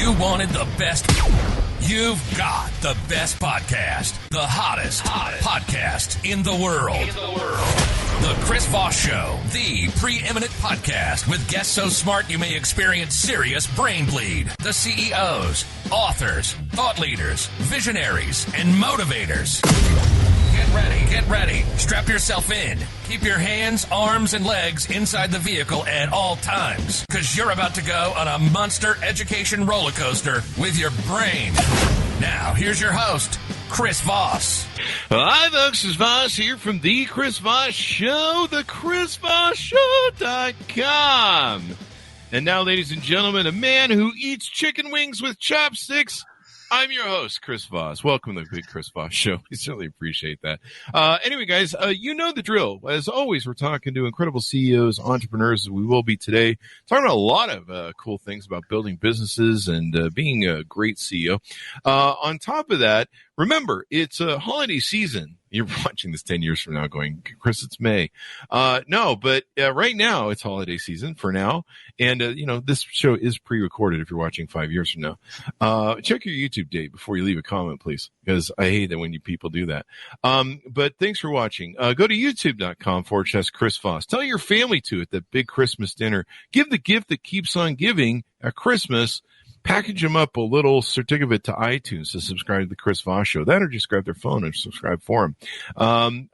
You wanted the best. You've got the best podcast. The hottest podcast in the world. The Chris Voss Show, the preeminent podcast with guests so smart you may experience serious brain bleed. The CEOs, authors, thought leaders, visionaries, and motivators. Get ready. Strap yourself in. Keep your hands, arms, and legs inside the vehicle at all times, because you're about to go on a monster education roller coaster with your brain. Now, here's your host, Chris Voss. Hi, folks. It's Voss here from The Chris Voss Show, thechrisvossshow.com. And now, ladies and gentlemen, a man who eats chicken wings with chopsticks. I'm your host, Chris Voss. Welcome to the Big Chris Voss Show. We certainly appreciate that. Anyway, guys, you know the drill. As always, we're talking to incredible CEOs, entrepreneurs, as we will be today. Talking about a lot of cool things about building businesses and being a great CEO. On top of that, remember, it's a holiday season. You're watching this 10 years from now going, Chris, it's May. No, but right now it's holiday season for now. And, this show is pre-recorded if you're watching 5 years from now. Check your YouTube date before you leave a comment, please, because I hate it when you people do that. But thanks for watching. Go to youtube.com/Chris Voss. Tell your family to at that big Christmas dinner. Give the gift that keeps on giving at Christmas. Package them up a little certificate to iTunes to subscribe to the Chris Voss Show. That or just grab their phone and subscribe for them.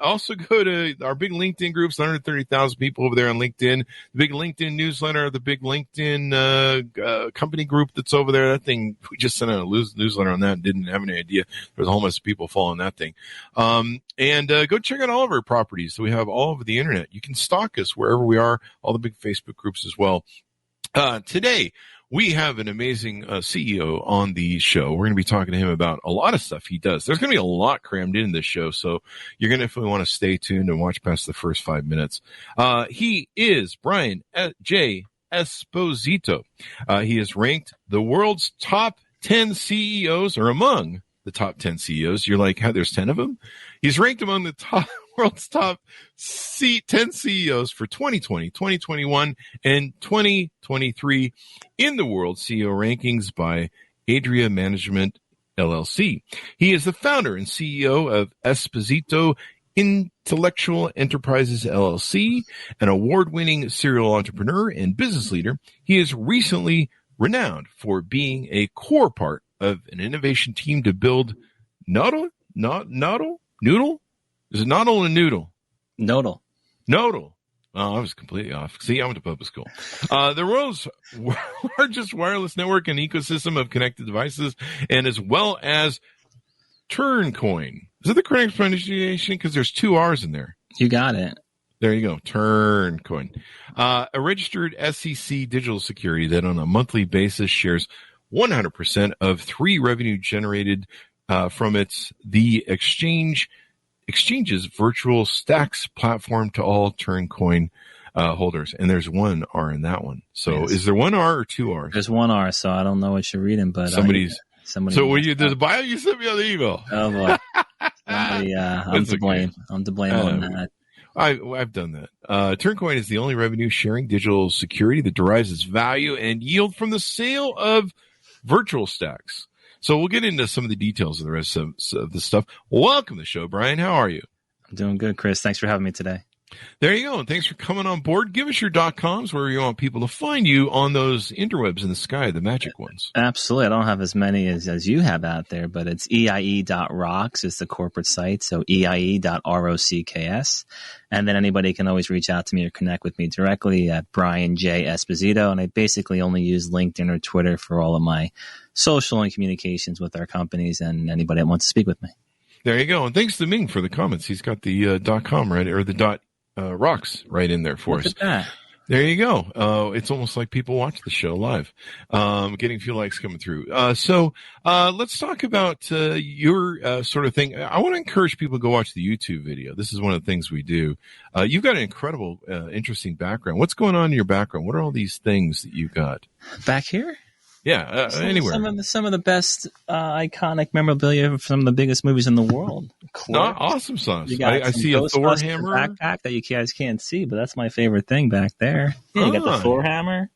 Also go to our big LinkedIn groups, 130,000 people over there on LinkedIn. The big LinkedIn newsletter, the big LinkedIn company group that's over there. That thing, we just sent out a newsletter on that and didn't have any idea. There's a whole bunch of people following that thing. And go check out all of our properties that we have all over the internet. You can stalk us wherever we are, all the big Facebook groups as well. Today, we have an amazing CEO on the show. We're going to be talking to him about a lot of stuff he does. There's going to be a lot crammed in this show, so you're going to definitely want to stay tuned and watch past the first 5 minutes. He is Brian J. Esposito. He is ranked the world's top 10 CEOs, or among the top 10 CEOs. You're like, how, there's 10 of them? He's ranked among the world's top 10 CEOs for 2020, 2021, and 2023 in the World CEO Rankings by Adria Management, LLC. He is the founder and CEO of Esposito Intellectual Enterprises, LLC, an award-winning serial entrepreneur and business leader. He is recently renowned for being a core part of an innovation team to build noodle? Is it noodle or noodle? Nodal. Oh, I was completely off. See, I went to public school. The world's largest wireless network and ecosystem of connected devices, and as well as Turncoin. Is it the correct pronunciation? Because there's 2 R's in there. You got it. There you go. Turncoin. A registered SEC digital security that on a monthly basis shares 100% of 3 revenue generated from the exchange's virtual stacks platform to all Turncoin holders. And there's 1 R in that one. So yes. Is there 1 R or 2 R's? There's 1 R, so I don't know what you're reading, but somebody. So when you did the bio, you sent me on the email. Oh boy. I'm to blame. I'm to blame on that. I've done that. Turncoin is the only revenue sharing digital security that derives its value and yield from the sale of virtual stacks. So we'll get into some of the details of the rest of the stuff. Welcome to the show, Brian. How are you? I'm doing good, Chris. Thanks for having me today. There you go. And thanks for coming on board. Give us your .coms where you want people to find you on those interwebs in the sky, the magic ones. Absolutely. I don't have as many as you have out there, but it's EIE.rocks is the corporate site. So EIE.ROCKS. And then anybody can always reach out to me or connect with me directly at Brian J. Esposito. And I basically only use LinkedIn or Twitter for all of my social and communications with our companies and anybody that wants to speak with me. There you go. And thanks to Ming for the comments. He's got the .com right, or the rocks right in there for us. Look at that. There you go. It's almost like people watch the show live. Getting a few likes coming through. So let's talk about your sort of thing. I want to encourage people to go watch the YouTube video. This is one of the things we do. You've got an incredible, interesting background. What's going on in your background? What are all these things that you got? Back here? Yeah, anywhere. Some of the best iconic memorabilia from some of the biggest movies in the world. Awesome sauce. I see a Thor hammer backpack that you guys can't see, but that's my favorite thing back there. Yeah, you got the Thor hammer,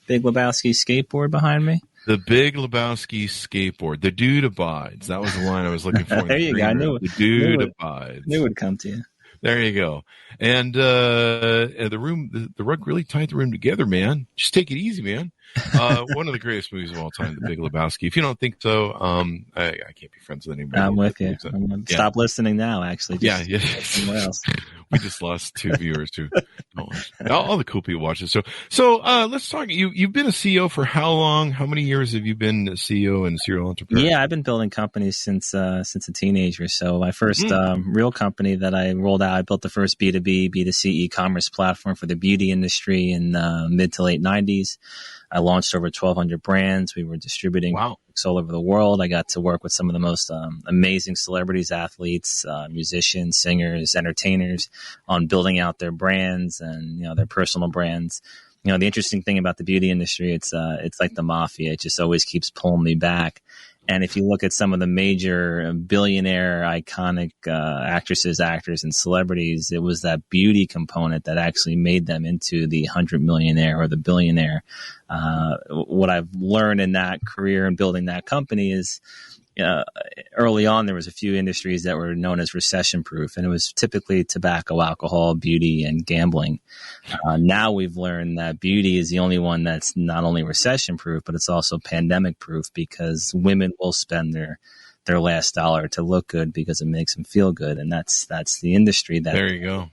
Big Lebowski skateboard behind me. The Big Lebowski skateboard. The dude abides. That was the line I was looking for. There you go. I knew the dude abides. Knew it would come to you. There you go. And the rug really tied the room together, man. Just take it easy, man. One of the greatest movies of all time, The Big Lebowski. If you don't think so, I can't be friends with anybody. I'm with you. Stop listening now, actually. Yeah. Somewhere else. We just lost 2 viewers too. All the cool people watch this. So let's talk. You've been a CEO for how long? How many years have you been a CEO and serial entrepreneur? Yeah, I've been building companies since a teenager. So my first real company that I rolled out, I built the first B2B, B2C e-commerce platform for the beauty industry in mid to late 90s. I launched over 1,200 brands. We were distributing products all over the world. I got to work with some of the most amazing celebrities, athletes, musicians, singers, entertainers on building out their brands and their personal brands. The interesting thing about the beauty industry, it's like the mafia. It just always keeps pulling me back. And if you look at some of the major billionaire, iconic actresses, actors, and celebrities, it was that beauty component that actually made them into the 100 millionaire or the billionaire. What I've learned in that career and building that company is early on, there was a few industries that were known as recession-proof, and it was typically tobacco, alcohol, beauty, and gambling. Now we've learned that beauty is the only one that's not only recession-proof, but it's also pandemic-proof because women will spend their last dollar to look good because it makes them feel good, and that's the industry. There you go.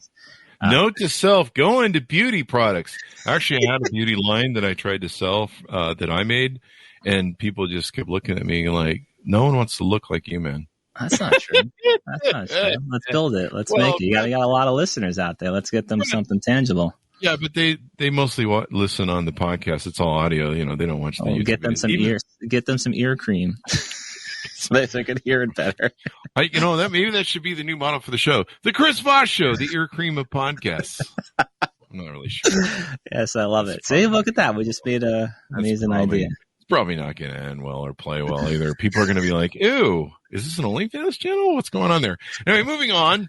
Note to self, go into beauty products. Actually, I had a beauty line that I tried to sell that I made, and people just kept looking at me like, no one wants to look like you, man. That's not true. That's not true. Let's build it. Let's make it. You got a lot of listeners out there. Let's get them something tangible. Yeah, but they mostly listen on the podcast. It's all audio. They don't watch the YouTube. Get them some ear cream. So they could hear it better. Maybe that should be the new model for the show. The Chris Voss Show, the ear cream of podcasts. I'm not really sure. Yes, I love it. See, look at that. We just made an amazing idea. It's probably not going to end well or play well either. People are going to be like, ew, is this an OnlyFans channel? What's going on there? Anyway, moving on.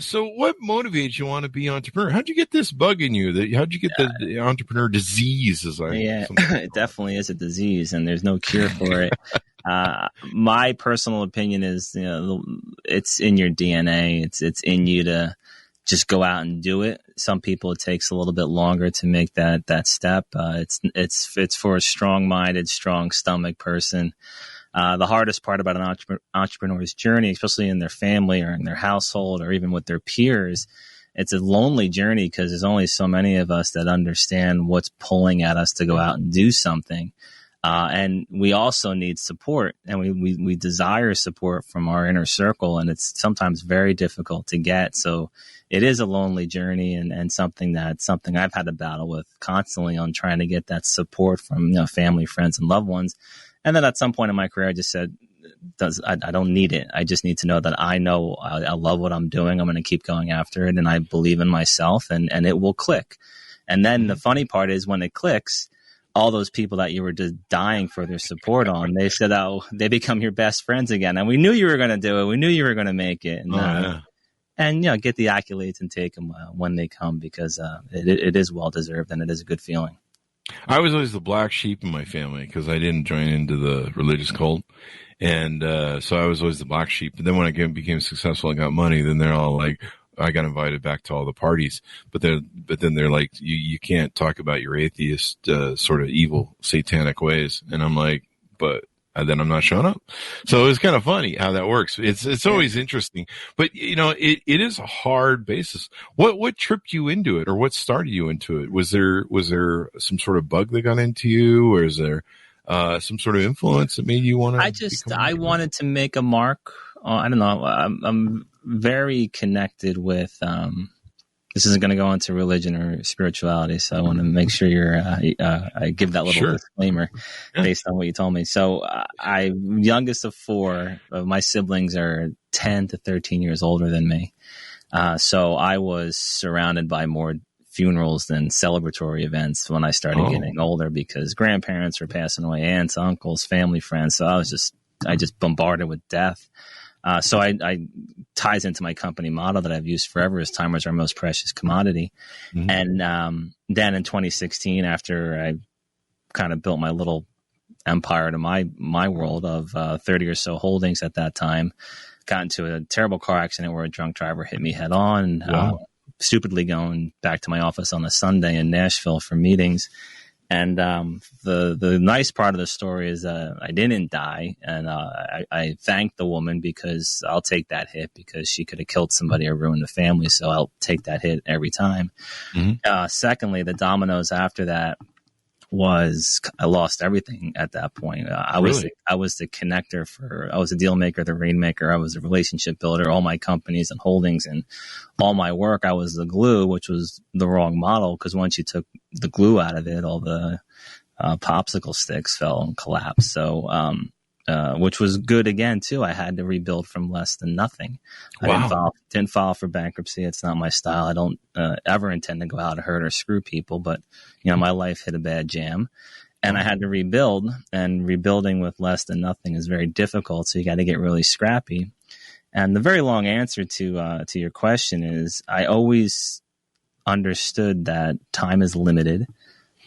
So what motivates you want to be an entrepreneur? How'd you get this bug in you? How'd you get the entrepreneur disease? It definitely is a disease, and there's no cure for it. My personal opinion is, it's in your DNA. It's in you to just go out and do it. Some people, it takes a little bit longer to make that step. It's for a strong-minded, strong stomach person. The hardest part about an entrepreneur's journey, especially in their family or in their household or even with their peers, it's a lonely journey because there's only so many of us that understand what's pulling at us to go out and do something. And we also need support, and we desire support from our inner circle, and it's sometimes very difficult to get. So it is a lonely journey and something I've had to battle with constantly on trying to get that support from family, friends, and loved ones. And then at some point in my career, I just said, I don't need it. I just need to know that I love what I'm doing. I'm going to keep going after it, and I believe in myself, and it will click. And then the funny part is when it clicks, all those people that you were just dying for their support on, they said, they become your best friends again. And we knew you were going to do it. We knew you were going to make it. And, get the accolades and take them when they come because it is well-deserved and it is a good feeling. I was always the black sheep in my family because I didn't join into the religious cult. And so I was always the black sheep. But then when I became successful and got money, then they're all like, I got invited back to all the parties, but then they're like, you can't talk about your atheist, sort of evil satanic ways. And I'm like, but then I'm not showing up. So it was kind of funny how that works. It's always interesting, but it is a hard basis. What tripped you into it or what started you into it? Was there some sort of bug that got into you, or is there, some sort of influence that made you want to? I wanted to make a mark. I don't know. I'm very connected with, this isn't going to go into religion or spirituality, so I want to make sure I give that little disclaimer based on what you told me. So I'm youngest of four. My siblings are 10 to 13 years older than me. So I was surrounded by more funerals than celebratory events when I started getting older because grandparents were passing away, aunts, uncles, family, friends. So I just bombarded with death. So I ties into my company model that I've used forever is time is our most precious commodity. Mm-hmm. And then in 2016, after I kind of built my little empire to my world of 30 or so holdings at that time. Got into a terrible car accident where a drunk driver hit me head on. Wow. Stupidly going back to my office on a Sunday in Nashville for meetings. And the nice part of the story is I didn't die, and I thanked the woman because I'll take that hit because she could have killed somebody or ruined the family, so I'll take that hit every time. Mm-hmm. Secondly, the dominoes after that was I lost everything at that point. I was the connector I was a deal maker, the rainmaker. I was a relationship builder, all my companies and holdings and all my work. I was the glue, which was the wrong model because once you took the glue out of it, all the popsicle sticks fell and collapsed. So, which was good again too. I had to rebuild from less than nothing. Wow. I didn't file for bankruptcy. It's not my style. I don't ever intend to go out and hurt or screw people, but my life hit a bad jam and I had to rebuild, and rebuilding with less than nothing is very difficult. So you got to get really scrappy. And the very long answer to your question is I always understood that time is limited.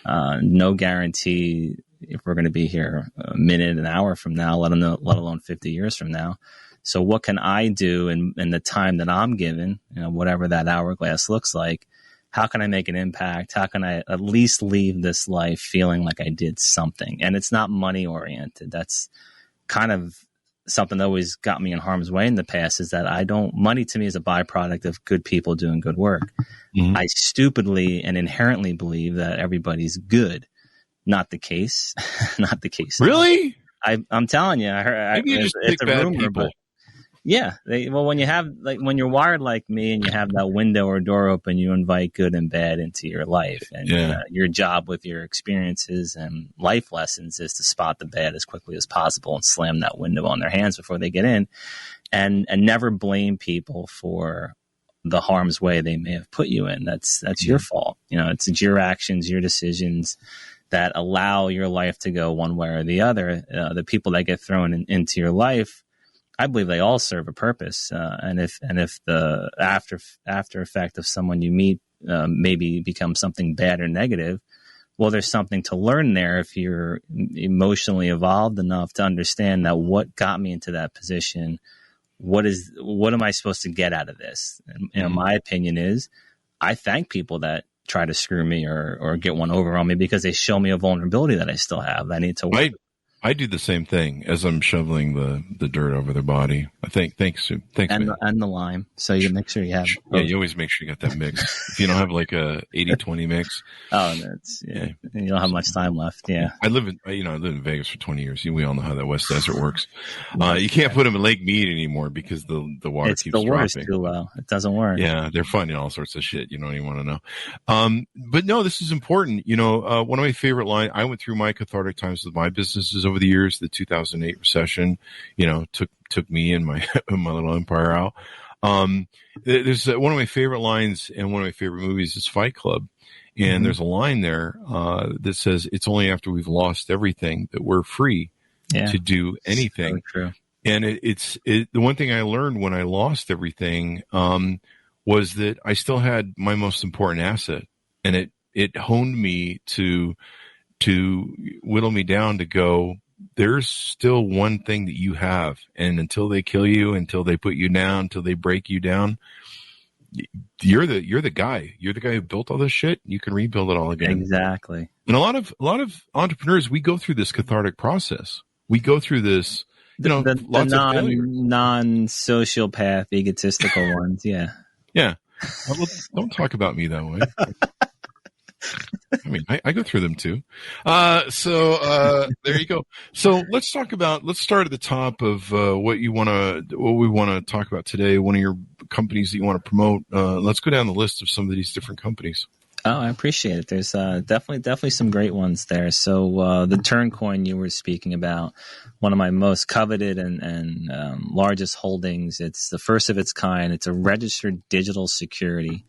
No guarantee if we're going to be here a minute, an hour from now, let alone 50 years from now. So what can I do in the time that I'm given, whatever that hourglass looks like? How can I make an impact? How can I at least leave this life feeling like I did something? And it's not money oriented. That's kind of something that always got me in harm's way in the past, is that money to me is a byproduct of good people doing good work. Mm-hmm. I stupidly and inherently believe that everybody's good. Not the case. Not the case. Really? I'm telling you. Maybe you just pick bad rumor, people. Yeah. When you have when you're wired like me and you have that window or door open, you invite good and bad into your life. And your job with your experiences and life lessons is to spot the bad as quickly as possible and slam that window on their hands before they get in, and never blame people for the harm's way they may have put you in. That's your fault. It's your actions, your decisions that allow your life to go one way or the other. The people that get thrown into your life, I believe they all serve a purpose. And if the after effect of someone you meet maybe becomes something bad or negative, well, there's something to learn there if you're emotionally evolved enough to understand that what got me into that position, what am I supposed to get out of this? And my opinion is I thank people that try to screw me or get one over on me because they show me a vulnerability that I still have. I need to work. I do the same thing as I'm shoveling the dirt over their body. I think, thanks, and the lime. So you make sure you have. Yeah, you always make sure you got that mix. If you don't have like a 80-20 mix. Oh, you don't have much time left. Yeah. I lived in Vegas for 20 years. We all know how that West Desert works. You can't put them in Lake Mead anymore because the water keeps dropping. It's too low. It doesn't work. Yeah, they're finding all sorts of shit you don't even want to know. But no, this is important. One of my favorite lines. I went through my cathartic times with my businesses over the years. The 2008 recession, took me and my little empire out. There's one of my favorite lines and one of my favorite movies is Fight Club. And there's a line there that says, it's only after we've lost everything that we're free to do anything. So true. And the one thing I learned when I lost everything was that I still had my most important asset. And it honed me to whittle me down to go, there's still one thing that you have. And until they kill you, until they put you down, until they break you down, you're the guy. You're the guy who built all this shit. You can rebuild it all again. Exactly. And a lot of entrepreneurs, we go through this cathartic process. We go through this, lots of failure. Non-sociopath, egotistical ones. Yeah. Yeah. Well, don't talk about me that way. I mean, I go through them too. So there you go. So let's start at the top of what we want to talk about today. One of your companies that you want to promote. Let's go down the list of some of these different companies. Oh, I appreciate it. There's definitely some great ones there. So the Turncoin you were speaking about, one of my most coveted and largest holdings. It's the first of its kind. It's a registered digital security.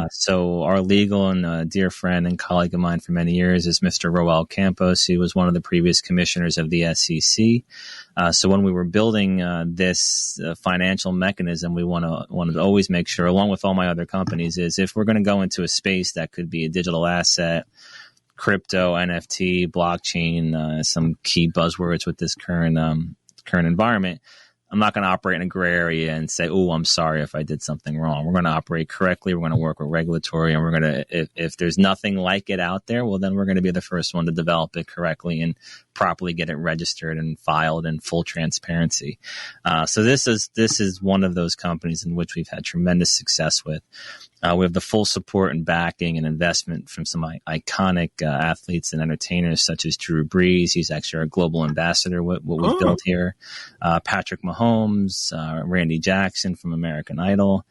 So our legal and dear friend and colleague of mine for many years is Mr. Roel Campos. He was one of the previous commissioners of the SEC. So when we were building this financial mechanism, we wanted to always make sure, along with all my other companies, is if we're going to go into a space that could be a digital asset crypto, NFT, blockchain, some key buzzwords with this current environment. I'm not going to operate in a gray area and say, "Oh, I'm sorry if I did something wrong." We're going to operate correctly. We're going to work with regulatory, and we're going to, if there's nothing like it out there, well, then we're going to be the first one to develop it correctly and properly get it registered and filed in full transparency. So this is one of those companies in which we've had tremendous success with. We have the full support and backing and investment from some iconic athletes and entertainers such as Drew Brees. He's actually our global ambassador, what we've built here. Patrick Mahomes, Randy Jackson from American Idol.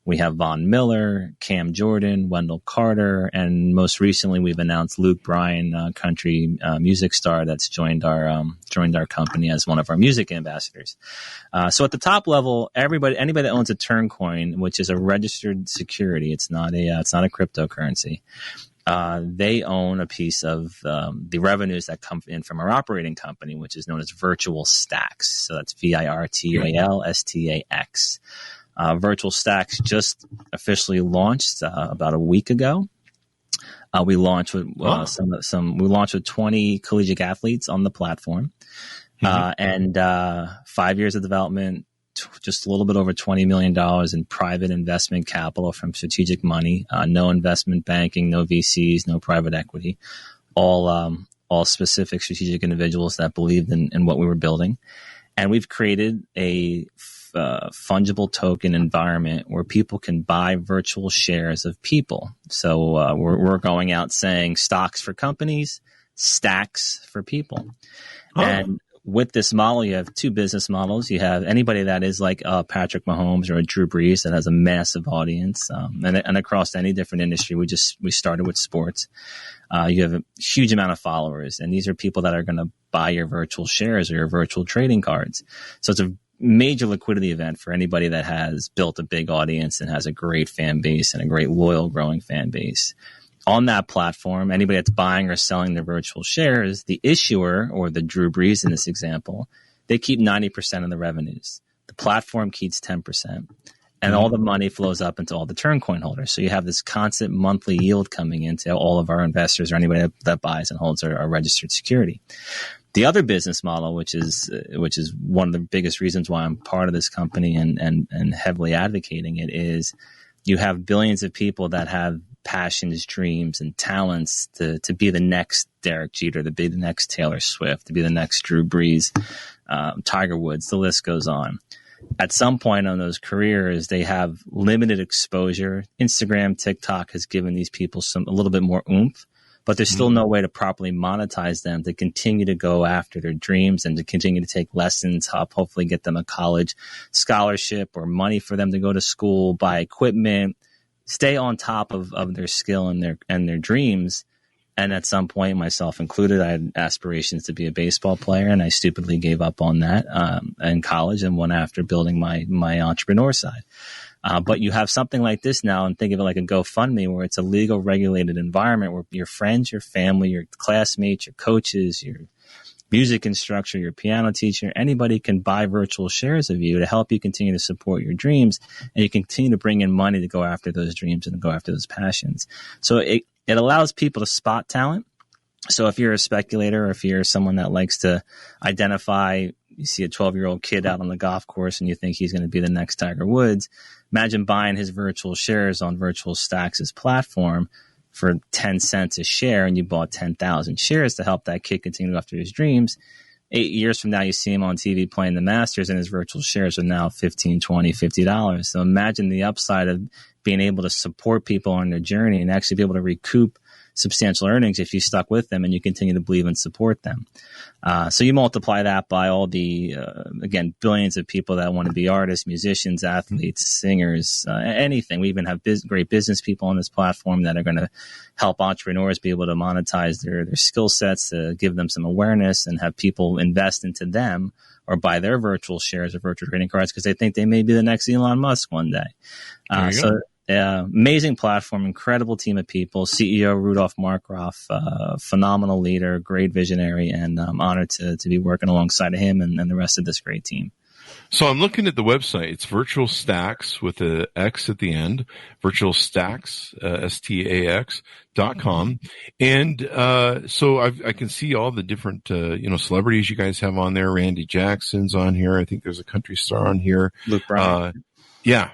We have Von Miller, Cam Jordan, Wendell Carter, and most recently we've announced Luke Bryan, country music star, that's joined our company as one of our music ambassadors. So at the top level, anybody that owns a Turncoin, which is a registered security, it's not a cryptocurrency. They own a piece of the revenues that come in from our operating company, which is known as Virtual Stacks. So that's VIRTUALSTAX. Virtual Stacks just officially launched about a week ago. We launched with we launched with 20 collegiate athletes on the platform, and 5 years of development, just a little bit over $20 million in private investment capital from strategic money. No investment banking, no VCs, no private equity. All specific strategic individuals that believed in what we were building, and we've created a fungible token environment where people can buy virtual shares of people. So we're going out saying stocks for companies, stacks for people. And with this model, you have two business models. You have anybody that is like Patrick Mahomes or a Drew Brees that has a massive audience, and across any different industry. We started with sports. You have a huge amount of followers, and these are people that are going to buy your virtual shares or your virtual trading cards. So it's a major liquidity event for anybody that has built a big audience and has a great fan base and a great loyal growing fan base. On that platform, anybody that's buying or selling their virtual shares, the issuer or the Drew Brees in this example, they keep 90% of the revenues. The platform keeps 10%. And all the money flows up into all the Turncoin holders. So you have this constant monthly yield coming into all of our investors or anybody that buys and holds our registered security. The other business model, which is one of the biggest reasons why I'm part of this company and heavily advocating it, is you have billions of people that have passions, dreams, and talents to be the next Derek Jeter, to be the next Taylor Swift, to be the next Drew Brees, Tiger Woods, the list goes on. At some point on those careers, they have limited exposure. Instagram, TikTok has given these people a little bit more oomph, but there's still no way to properly monetize them to continue to go after their dreams and to continue to take lessons, hopefully get them a college scholarship or money for them to go to school, buy equipment, stay on top of their skill and their dreams. And at some point, myself included, I had aspirations to be a baseball player, and I stupidly gave up on that in college and went after building my entrepreneur side. But you have something like this now, and think of it like a GoFundMe, where it's a legal regulated environment where your friends, your family, your classmates, your coaches, your music instructor, your piano teacher, anybody can buy virtual shares of you to help you continue to support your dreams, and you continue to bring in money to go after those dreams and to go after those passions. So it allows people to spot talent. So if you're a speculator or if you're someone that likes to identify, you see a 12-year-old kid out on the golf course and you think he's going to be the next Tiger Woods, imagine buying his virtual shares on Virtual Stacks' platform for 10 cents a share, and you bought 10,000 shares to help that kid continue after his dreams. 8 years from now, you see him on TV playing the Masters, and his virtual shares are now $15, $20, $50. So imagine the upside of being able to support people on their journey and actually be able to recoup substantial earnings if you stuck with them and you continue to believe and support them. So you multiply that by all the, again, billions of people that want to be artists, musicians, athletes, singers, anything. We even have great business people on this platform that are going to help entrepreneurs be able to monetize their skill sets, to give them some awareness and have people invest into them or buy their virtual shares or virtual trading cards because they think they may be the next Elon Musk one day. Amazing platform, incredible team of people. CEO Rudolph Markroff, phenomenal leader, great visionary, and I'm honored to be working alongside of him and the rest of this great team. So I'm looking at the website. It's Virtual Stacks with a X at the end. Virtual Stacks, STAX.com. And so I can see all the different celebrities you guys have on there. Randy Jackson's on here. I think there's a country star on here. Luke Bryan. Yeah.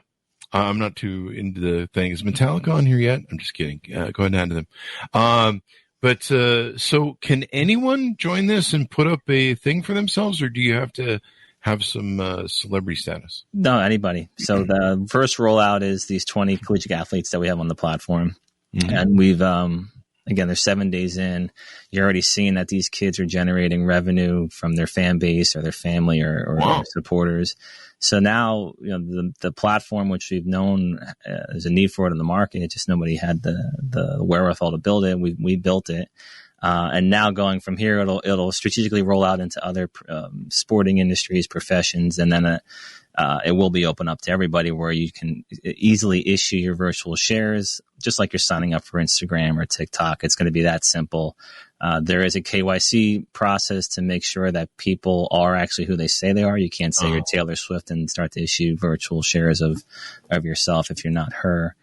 I'm not too into the thing. Is Metallica on here yet? I'm just kidding. Go ahead and add to them. But so can anyone join this and put up a thing for themselves, or do you have to have some celebrity status? No, anybody. So the first rollout is these 20 collegiate athletes that we have on the platform. Mm-hmm. And we've, again, they're 7 days in. You're already seeing that these kids are generating revenue from their fan base or their family or their supporters. So now, the platform, which we've known there's a need for it in the market, just nobody had the wherewithal to build it. We built it. And now going from here, it'll strategically roll out into other sporting industries, professions, and then it will be open up to everybody where you can easily issue your virtual shares, just like you're signing up for Instagram or TikTok. It's going to be that simple. There is a KYC process to make sure that people are actually who they say they are. You can't say you're Taylor Swift and start to issue virtual shares of yourself if you're not her.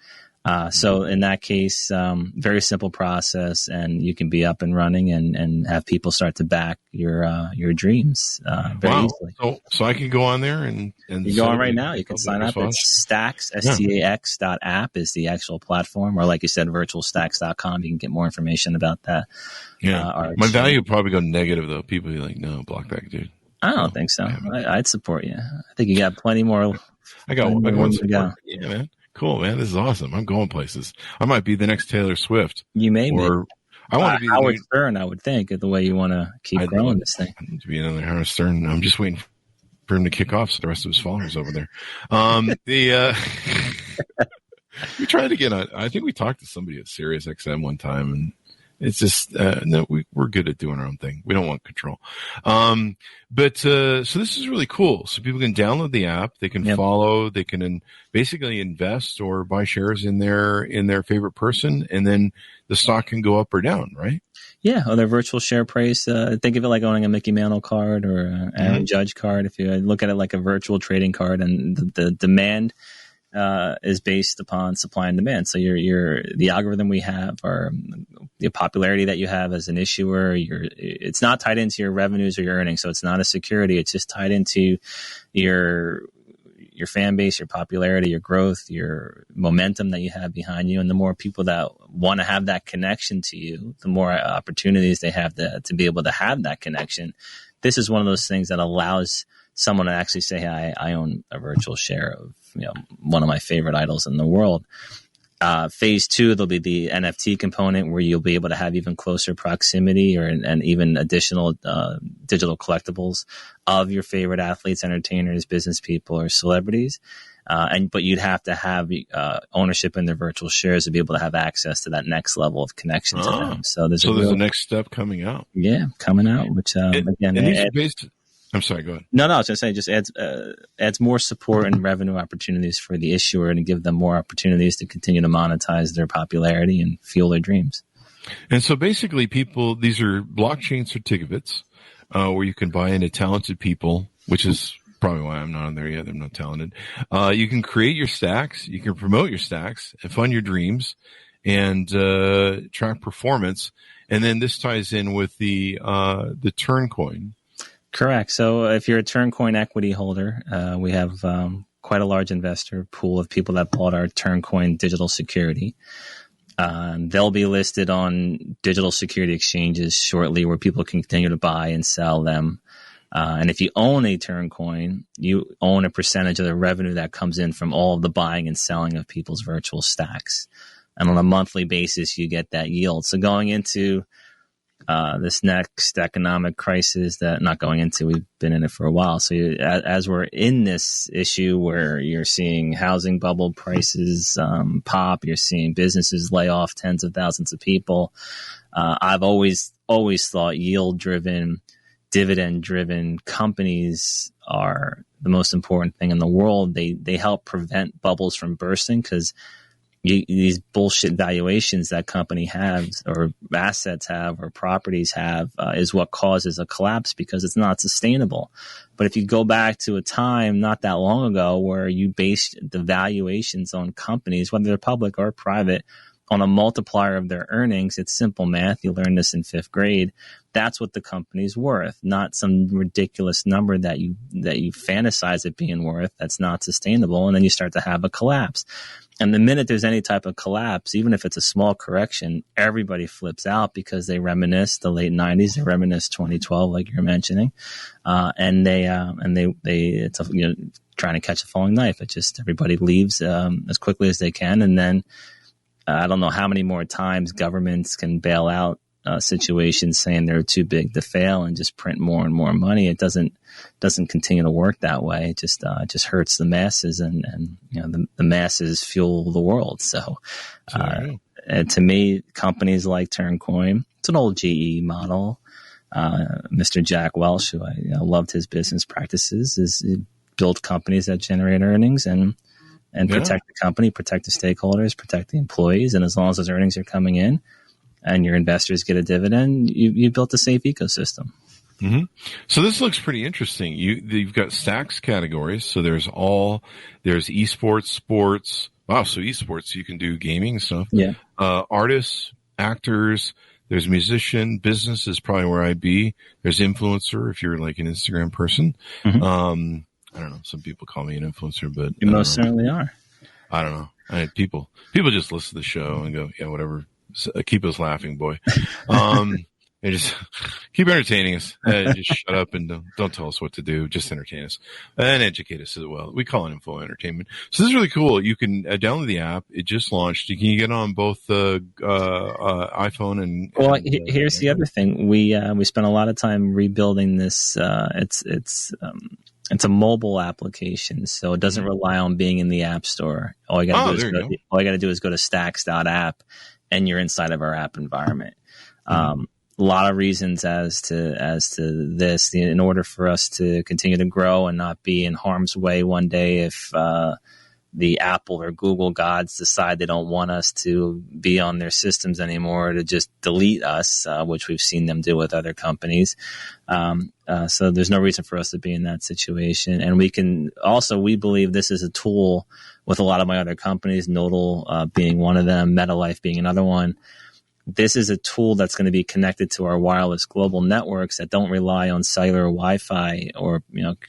So in that case, very simple process, and you can be up and running and have people start to back your dreams very easily. So I can go on there and you go on right now. You can sign up. It's Stacks, STAX.app is the actual platform, or like you said, virtualstacks.com. You can get more information about that. Yeah, my value would probably go negative though. People be like, "No, block that dude." I don't think so. I'd support you. I think you got plenty more. I got one support. Yeah, man. Cool, man. This is awesome. I'm going places. I might be the next Taylor Swift. You may be. I want to be Howard Stern, I would think, the way you want to keep growing this thing. I need to be another Howard Stern. I'm just waiting for him to kick off so the rest of his followers over there. We tried to get on. I think we talked to somebody at Sirius XM one time, and it's just no. We're good at doing our own thing. We don't want control. But so this is really cool. So people can download the app. They can follow. They can basically invest or buy shares in their favorite person, and then the stock can go up or down, right? Yeah, or their virtual share price. Think of it like owning a Mickey Mantle card or an Aaron Judge card. If you look at it like a virtual trading card, and the demand is based upon supply and demand. So the algorithm we have, or the popularity that you have as an issuer, it's not tied into your revenues or your earnings. So it's not a security. It's just tied into your fan base, your popularity, your growth, your momentum that you have behind you. And the more people that want to have that connection to you, the more opportunities they have to be able to have that connection. This is one of those things that allows someone to actually say, hey, I own a virtual share of one of my favorite idols in the world. Phase 2, there'll be the NFT component where you'll be able to have even closer proximity and even additional digital collectibles of your favorite athletes, entertainers, business people, or celebrities. But you'd have to have ownership in their virtual shares to be able to have access to that next level of connection to them. So there's a next step coming out. Yeah, coming out, which again, I'm sorry, go ahead. No, I was going to say, just adds more support and revenue opportunities for the issuer and give them more opportunities to continue to monetize their popularity and fuel their dreams. And so basically these are blockchain certificates where you can buy into talented people, which is probably why I'm not on there yet. I'm not talented. You can create your stacks. You can promote your stacks and fund your dreams and track performance. And then this ties in with the Turn coin. Correct. So if you're a Turncoin equity holder, we have quite a large investor pool of people that bought our Turncoin digital security. They'll be listed on digital security exchanges shortly where people can continue to buy and sell them. And if you own a Turncoin, you own a percentage of the revenue that comes in from all of the buying and selling of people's virtual stacks. And on a monthly basis, you get that yield. So going into this next economic crisis we've been in it for a while. So as we're in this issue where you're seeing housing bubble prices pop, you're seeing businesses lay off tens of thousands of people. I've always thought yield-driven, dividend-driven companies are the most important thing in the world. They help prevent bubbles from bursting because these bullshit valuations that company has or assets have or properties have is what causes a collapse because it's not sustainable. But if you go back to a time not that long ago where you based the valuations on companies, whether they're public or private, on a multiplier of their earnings, it's simple math. You learned this in 5th grade. That's what the company's worth, not some ridiculous number that you fantasize it being worth that's not sustainable. And then you start to have a collapse. And the minute there's any type of collapse, even if it's a small correction, everybody flips out because they reminisce the late 90s, they reminisce 2012, like you're mentioning, and it's trying to catch a falling knife. It just everybody leaves as quickly as they can, and then I don't know how many more times governments can bail out situations saying they're too big to fail and just print more and more money. It doesn't continue to work that way. It just hurts the masses, and the masses fuel the world. So, and to me, companies like Turncoin, it's an old GE model. Mr. Jack Welch, who I loved his business practices, is build companies that generate earnings and protect the company, protect the stakeholders, protect the employees. And as long as those earnings are coming in and your investors get a dividend, you built a safe ecosystem. Mm-hmm. So this looks pretty interesting. You've got stacks categories. So there's esports, sports. Wow. So esports, you can do gaming stuff. Yeah. Artists, actors, there's musician, business is probably where I'd be. There's influencer if you're like an Instagram person. Mm-hmm. I don't know. Some people call me an influencer, but you most certainly are. I don't know. People just listen to the show and go, yeah, whatever. Keep us laughing, boy. And just keep entertaining us. Just shut up and don't tell us what to do. Just entertain us and educate us as well. We call it info entertainment. So this is really cool. You can download the app. It just launched. You can get on both the iPhone and. Well, here's the other thing. We spent a lot of time rebuilding this. It's a mobile application, so it doesn't rely on being in the App Store. All you got to do is go to stacks.app, and you're inside of our app environment. A lot of reasons as to this. In order for us to continue to grow and not be in harm's way one day if the Apple or Google gods decide they don't want us to be on their systems anymore, to just delete us, which we've seen them do with other companies. So there's no reason for us to be in that situation. And we believe this is a tool with a lot of my other companies, Nodal being one of them, Metalife being another one. This is a tool that's going to be connected to our wireless global networks that don't rely on cellular Wi-Fi or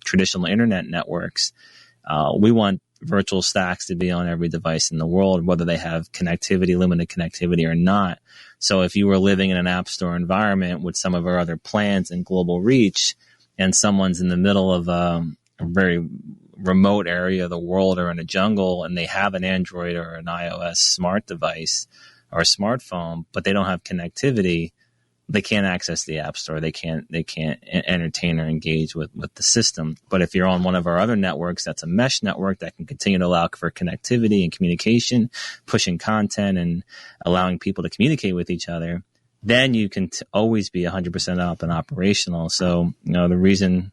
traditional internet networks. We want virtual stacks to be on every device in the world, whether they have connectivity, limited connectivity or not. So if you were living in an App Store environment with some of our other plans and global reach, and someone's in the middle of a very remote area of the world or in a jungle, and they have an Android or an iOS smart device or a smartphone, but they don't have connectivity, they can't access the App Store. They can't entertain or engage with the system. But if you're on one of our other networks, that's a mesh network that can continue to allow for connectivity and communication, pushing content and allowing people to communicate with each other, then you can always be 100% up and operational. So, the reason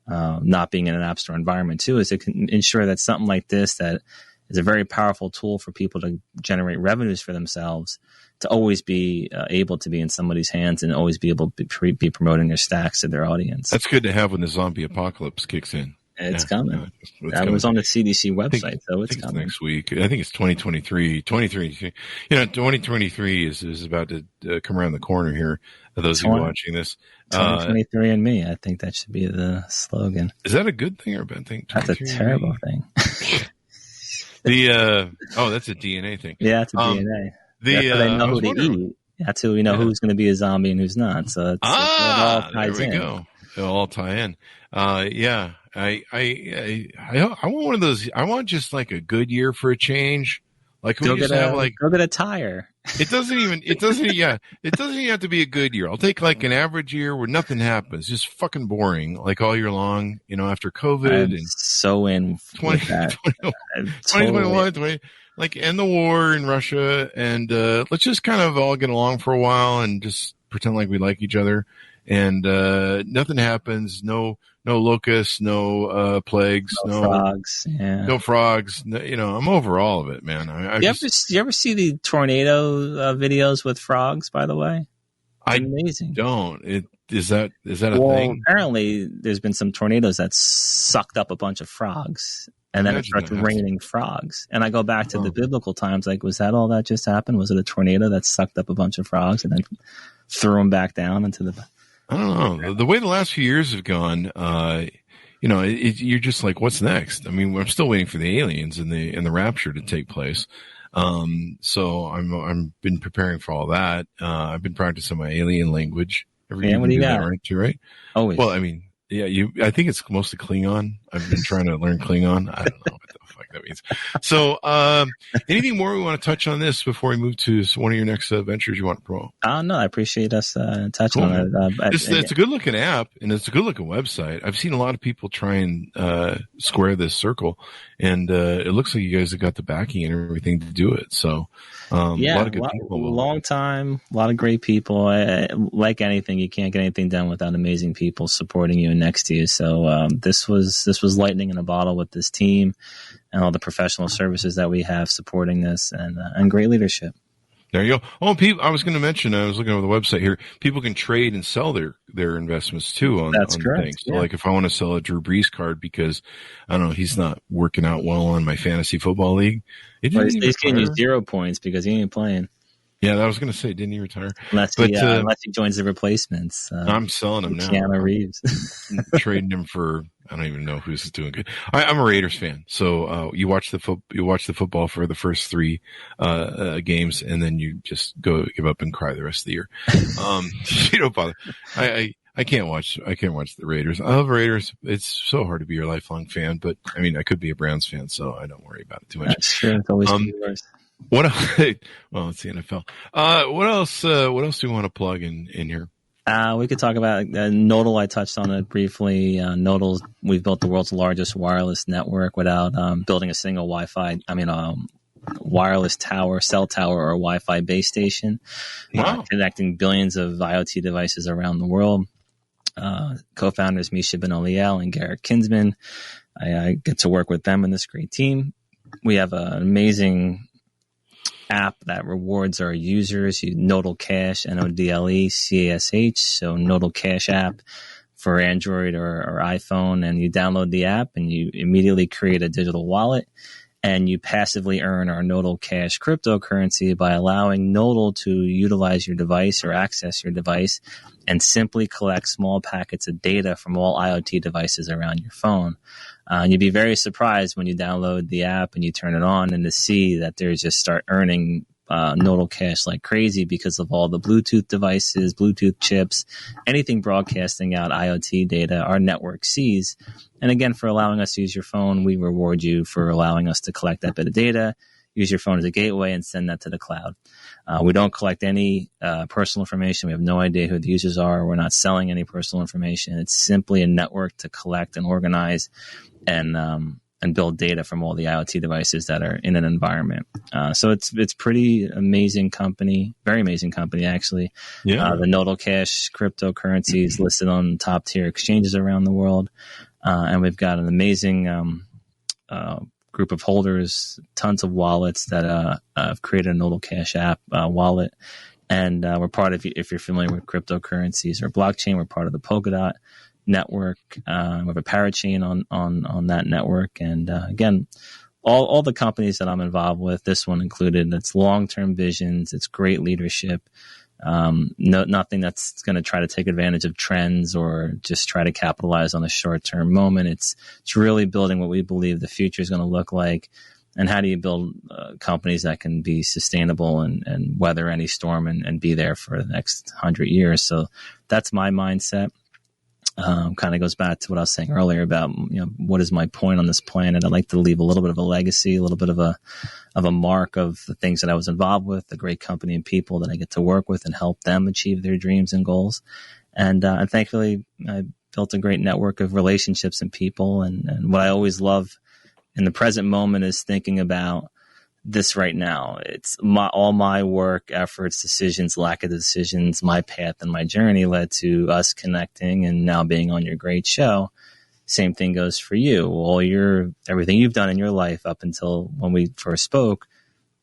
not being in an App Store environment too is it can ensure that something like this, that is a very powerful tool for people to generate revenues for themselves, to always be able to be in somebody's hands and always be able to be promoting their stacks to their audience. That's good to have when the zombie apocalypse kicks in. It's coming. That was on the CDC website, so it's coming. Next week. I think it's 2023. 2023 is about to come around the corner here. For those of you watching this. 2023 and me. I think that should be the slogan. Is that a good thing or a bad thing? That's a terrible thing. That's a DNA thing. Yeah, it's a DNA. That's how they know who to eat. That's who we know who's going to be a zombie and who's not. So it all ties in. There we go. It'll all tie in. I want one of those. I want just like a good year for a change. Like go get a tire. It doesn't even have to be a good year. I'll take like an average year where nothing happens, just fucking boring, like all year long. After COVID I'm so in 2021, like end the war in Russia, and let's just kind of all get along for a while and just pretend like we like each other and nothing happens. No locusts, no plagues, No frogs. Yeah. no frogs. No, I'm over all of it, man. You ever see the tornado videos with frogs? By the way, I amazing. don't. Is that a thing? Well, apparently there's been some tornadoes that sucked up a bunch of frogs, and then it starts raining frogs. And I go back to the biblical times. Like, was that all that just happened? Was it a tornado that sucked up a bunch of frogs and then threw them back down into the? I don't know. The way the last few years have gone, you're just like, what's next? I mean, I'm still waiting for the aliens and the rapture to take place. So I'm been preparing for all that. I've been practicing my alien language. What do you got? Right? Always. Well, I mean, yeah, I think it's mostly Klingon. I've been trying to learn Klingon. I don't know what the fuck that means. So, anything more we want to touch on this before we move to one of your next ventures you want to promote? No, I appreciate us touching on it. It's a good looking app and it's a good looking website. I've seen a lot of people try and square this circle, and it looks like you guys have got the backing and everything to do it. So, a lot of good people. Long time, a lot of great people. Like anything, you can't get anything done without amazing people supporting you and next to you. So this was lightning in a bottle with this team and all the professional services that we have supporting this, and great leadership. There you go. Oh, people! I was going to mention. I was looking over the website here. People can trade and sell their investments too on correct. things. So, like if I want to sell a Drew Brees card because I don't know he's not working out well on my fantasy football league, he's getting you 0 points because he ain't playing. Yeah, I was going to say, didn't he retire? Unless he joins the replacements. I'm selling him now. Keanu Reeves. Trading him for, I don't even know who's doing good. I'm a Raiders fan, so you watch the football for the first 3 games, and then you just go give up and cry the rest of the year. You don't bother. I can't watch the Raiders. I love Raiders. It's so hard to be your lifelong fan, but I mean, I could be a Browns fan, so I don't worry about it too much. That's true. It's always worse. Well, it's the NFL. What else do we want to plug in here? We could talk about Nodal. I touched on it briefly. Nodal, we've built the world's largest wireless network without building a single wireless tower, cell tower, or Wi-Fi base station. Wow. Connecting billions of IoT devices around the world. Co-founders Misha Ben-Oliel and Garrett Kinsman. I get to work with them and this great team. We have an amazing app that rewards our users. Nodal Cash, Nodle Cash. So Nodal Cash app for Android or iPhone, and you download the app and you immediately create a digital wallet, and you passively earn our Nodal Cash cryptocurrency by allowing Nodal to utilize your device or access your device and simply collect small packets of data from all IoT devices around your phone. You'd be very surprised when you download the app and you turn it on and to see that they just start earning Nodal Cash like crazy because of all the Bluetooth devices, Bluetooth chips, anything broadcasting out IoT data our network sees. And again, for allowing us to use your phone, we reward you for allowing us to collect that bit of data, use your phone as a gateway, and send that to the cloud. We don't collect any personal information. We have no idea who the users are. We're not selling any personal information. It's simply a network to collect and organize and build data from all the IoT devices that are in an environment. So it's pretty amazing company, very amazing company actually. Yeah. The Nodal Cash cryptocurrency is listed on top tier exchanges around the world, and we've got an amazing group of holders, tons of wallets that have created a Nodal Cash app wallet. And we're part of, if you're familiar with cryptocurrencies or blockchain, we're part of the Polkadot network. We have a parachain on that network. And again, all the companies that I'm involved with, this one included, it's long-term visions, it's great leadership. Nothing that's going to try to take advantage of trends or just try to capitalize on a short-term moment. It's really building what we believe the future is going to look like, and how do you build companies that can be sustainable and weather any storm and be there for the next 100 years. So that's my mindset. Kind of goes back to what I was saying earlier about, what is my point on this planet? I'd like to leave a little bit of a legacy, a little bit of a mark of the things that I was involved with, the great company and people that I get to work with and help them achieve their dreams and goals. And thankfully, I built a great network of relationships and people. And what I always love in the present moment is thinking about this right now. It's all my work, efforts, decisions, lack of decisions, my path and my journey led to us connecting and now being on your great show. Same thing goes for you. Everything you've done in your life up until when we first spoke,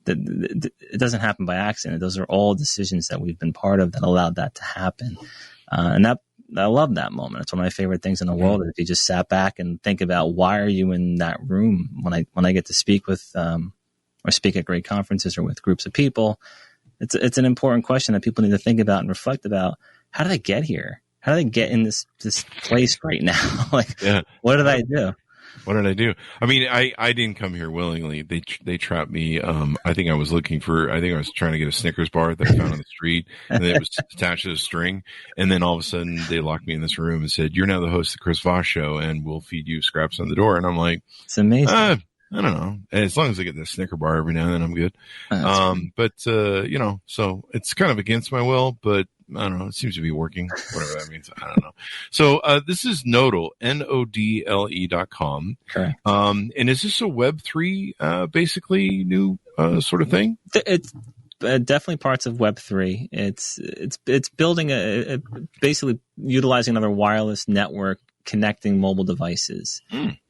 it doesn't happen by accident. Those are all decisions that we've been part of that allowed that to happen. And I love that moment. It's one of my favorite things in the world. If you just sat back and think about why are you in that room when I get to speak with, or speak at great conferences or with groups of people, it's an important question that people need to think about and reflect about. How did I get here? How did I get in this place right now? What did I do? What did I do? I mean, I didn't come here willingly. They trapped me. I think I was trying to get a Snickers bar that I found on the street, and it was attached to a string. And then all of a sudden, they locked me in this room and said, "You're now the host of the Chris Voss Show, and we'll feed you scraps on the door." And I'm like, it's amazing. I don't know. As long as I get the Snicker bar every now and then, I'm good. So it's kind of against my will, but I don't know. It seems to be working, whatever that means. I don't know. So, this is Nodle, NODLE.com. Correct. And is this a Web3, basically new, sort of thing? It's definitely parts of Web3. It's building basically utilizing another wireless network connecting mobile devices.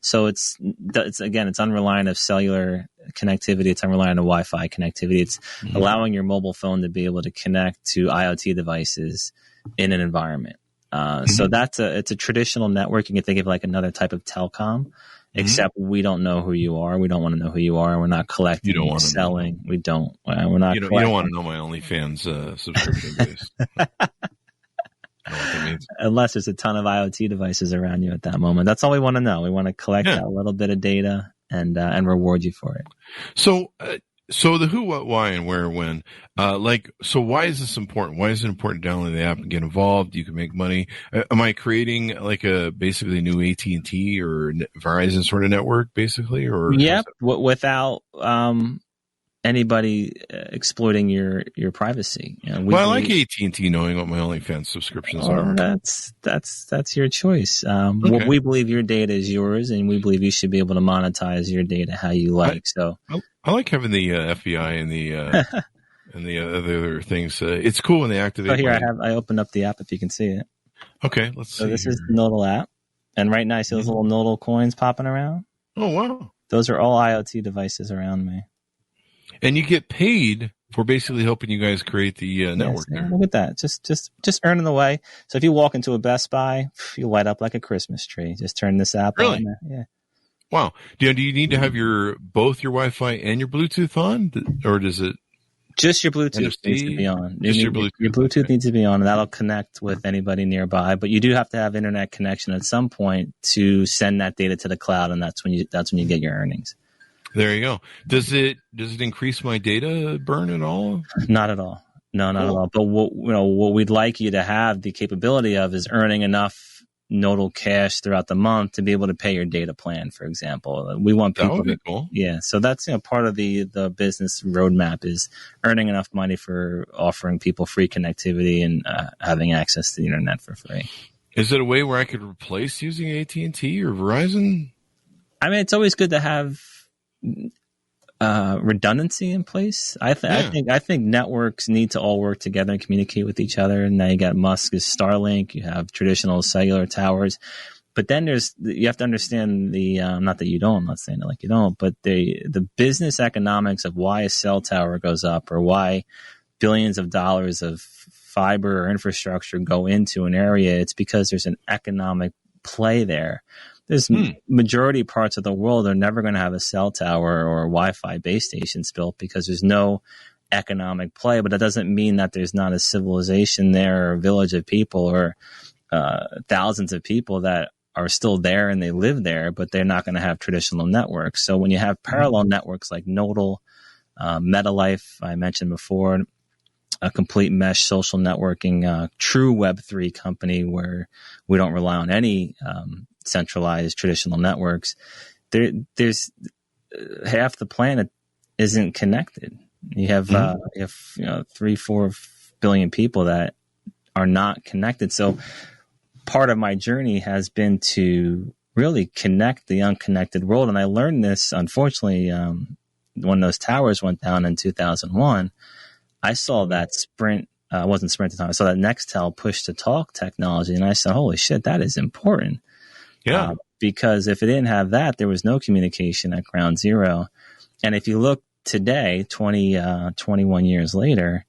So it's unreliant of cellular connectivity. It's unreliant of Wi-Fi connectivity. It's allowing your mobile phone to be able to connect to IoT devices in an environment. So it's a traditional network. You can think of like another type of telecom, except we don't know who you are. We don't want to know who you are. We're not collecting, selling. We don't. We're not. You don't want to know my OnlyFans subscription base. I don't know what that means. Unless there's a ton of IoT devices around you at that moment. That's all we want to know. We want to collect that little bit of data and reward you for it. So the who, what, why, and where, when, so why is this important? Why is it important to download the app and get involved? You can make money. Am I creating like a basically new AT&T or Verizon sort of network basically? Or without, anybody exploiting your privacy. I like AT&T knowing what my OnlyFans subscriptions are. That's your choice. We believe your data is yours, and we believe you should be able to monetize your data how you like. I like having the FBI and the and the other things. It's cool when they activate. So here I opened up the app if you can see it. Okay, let's see. So this is the Nodal app, and right now I see those little Nodal coins popping around. Oh wow! Those are all IoT devices around me. And you get paid for basically helping you guys create the network there. Look at that. Just earning the way. So if you walk into a Best Buy, you light up like a Christmas tree. Just turn this app on. Yeah. Wow. Do you need to have both your Wi-Fi and your Bluetooth on? Or does it? Just your Bluetooth needs to be on. Your Bluetooth needs to be on, and that'll connect with anybody nearby. But you do have to have internet connection at some point to send that data to the cloud, and that's when you get your earnings. There you go. Does it increase my data burn at all? Not at all. No, not at all. But what we'd like you to have the capability of is earning enough Nodal cash throughout the month to be able to pay your data plan, for example. We want people. That would be cool. Yeah. So that's part of the business roadmap is earning enough money for offering people free connectivity and having access to the internet for free. Is it a way where I could replace using AT&T or Verizon? I mean, it's always good to have redundancy in place. I think networks need to all work together and communicate with each other. And now you got Musk's Starlink, you have traditional cellular towers, but then you have to understand not that you don't, I'm not saying it like you don't, but the business economics of why a cell tower goes up or why billions of dollars of fiber or infrastructure go into an area. It's because there's an economic play there. There's majority parts of the world are never going to have a cell tower or a Wi-Fi base stations built because there's no economic play. But that doesn't mean that there's not a civilization there or a village of people or thousands of people that are still there and they live there, but they're not going to have traditional networks. So when you have parallel networks like Nodal, Metalife, I mentioned before, a complete mesh social networking, true Web3 company where we don't rely on any centralized traditional networks, there's half the planet isn't connected. You have 3-4 billion people that are not connected. So part of my journey has been to really connect the unconnected world. And I learned this, unfortunately, when those towers went down in 2001, I saw that Sprint. It wasn't Sprint at the time. I saw that Nextel push to talk technology, and I said, "Holy shit, that is important." Yeah. Because if it didn't have that, there was no communication at ground zero. And if you look today, 21 years later,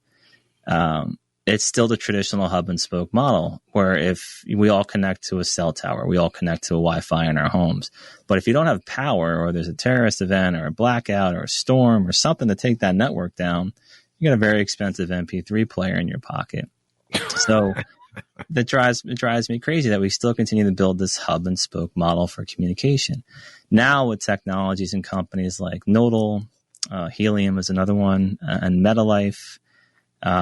it's still the traditional hub and spoke model, where if we all connect to a cell tower, we all connect to a Wi-Fi in our homes. But if you don't have power, or there's a terrorist event or a blackout or a storm or something to take that network down, you got a very expensive MP3 player in your pocket. So it drives me crazy that we still continue to build this hub and spoke model for communication. Now with technologies and companies like Nodal, Helium is another one, and Metalife,